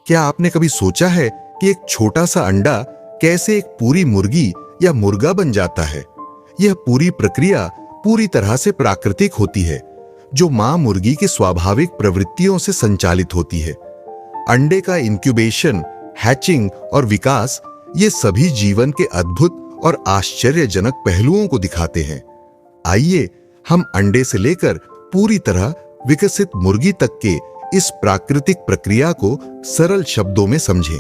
क्या आपने कभी सोचा है कि एक छोटा सा अंडा कैसे एक पूरी मुर्गी या मुर्गा बन जाता है? यह पूरी प्रक्रिया पूरी तरह से प्राकृतिक होती है, जो मां मुर्गी की स्वाभाविक प्रवृत्तियों से संचालित होती है। अंडे का इंक्यूबेशन, हैचिंग और विकास, ये सभी जीवन के अद्भुत और आश्चर्यजनक पहलुओं को दिखाते हैं। आइए हम अंडे से लेकर पूरी तरह विकसित मुर्गी तक के इस प्राकृतिक प्रक्रिया को सरल शब्दों में समझें।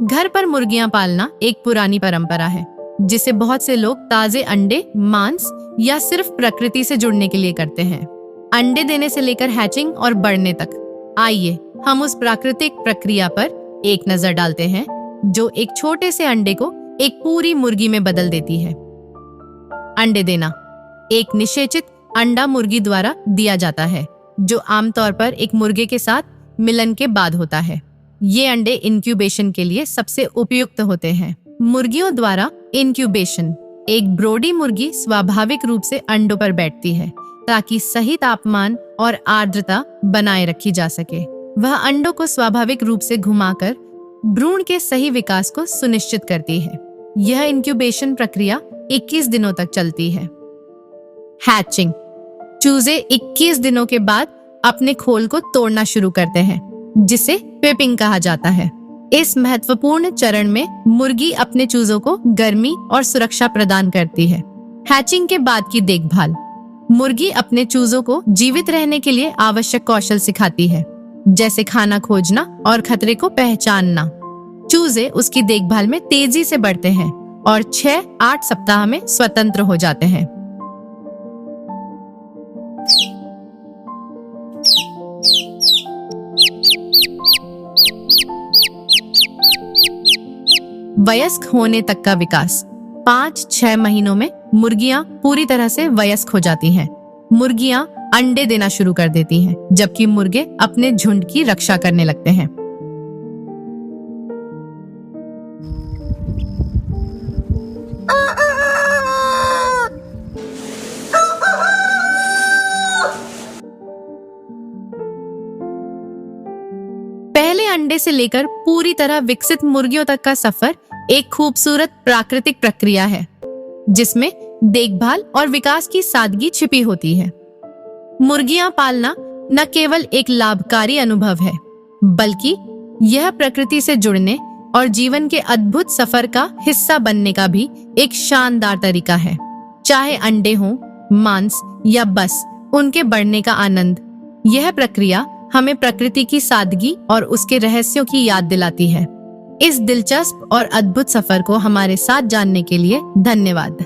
घर पर मुर्गियां पालना एक पुरानी परंपरा है, जिसे बहुत से लोग ताजे अंडे, मांस या सिर्फ प्रकृति से जुड़ने के लिए करते हैं। अंडे देने से लेकर हैचिंग और बढ़ने तक, आइए हम उस प्राकृतिक प्रक्रिया पर एक नजर डालते हैं जो एक छोटे से अंडे को एक पूरी मुर्गी में बदल देती है। अंडे देना एक निषेचित अंडा मुर्गी द्वारा दिया जाता है, जो आमतौर पर एक मुर्गे के साथ मिलन के बाद होता है। ये अंडे इंक्यूबेशन के लिए सबसे उपयुक्त होते हैं। मुर्गियों द्वारा इंक्यूबेशन, एक ब्रोडी मुर्गी स्वाभाविक रूप से अंडों पर बैठती है ताकि सही तापमान और आर्द्रता बनाए रखी जा सके। वह अंडों को स्वाभाविक रूप से घुमाकर भ्रूण के सही विकास को सुनिश्चित करती है। यह इंक्यूबेशन प्रक्रिया 21 दिनों तक चलती है। हैचिंग, चूजे 21 दिनों के बाद अपने खोल को तोड़ना शुरू करते हैं, जिसे पिपिंग कहा जाता है। इस महत्वपूर्ण चरण में मुर्गी अपने चूजों को गर्मी और सुरक्षा प्रदान करती है। हैचिंग के बाद की देखभाल, मुर्गी अपने चूजों को जीवित रहने के लिए आवश्यक कौशल सिखाती है, जैसे खाना खोजना और खतरे को पहचानना। चूजे उसकी देखभाल में तेजी से बढ़ते हैं और 6-8 सप्ताह में स्वतंत्र हो जाते हैं। वयस्क होने तक का विकास, 5-6 महीनों में मुर्गियां पूरी तरह से वयस्क हो जाती हैं। मुर्गियां अंडे देना शुरू कर देती हैं, जबकि मुर्गे अपने झुंड की रक्षा करने लगते हैं। पहले अंडे से लेकर पूरी तरह विकसित मुर्गियों तक का सफर एक खूबसूरत प्राकृतिक प्रक्रिया है, जिसमें देखभाल और विकास की सादगी छिपी होती है। मुर्गियां पालना न केवल एक लाभकारी अनुभव है, बल्कि यह प्रकृति से जुड़ने और जीवन के अद्भुत सफर का हिस्सा बनने का भी एक शानदार तरीका है। चाहे अंडे हों, मांस या बस उनके बढ़ने का आनंद, यह प्रक्रिया हमें प्रकृति की सादगी और उसके रहस्यों की याद दिलाती है। इस दिलचस्प और अद्भुत सफर को हमारे साथ जानने के लिए धन्यवाद।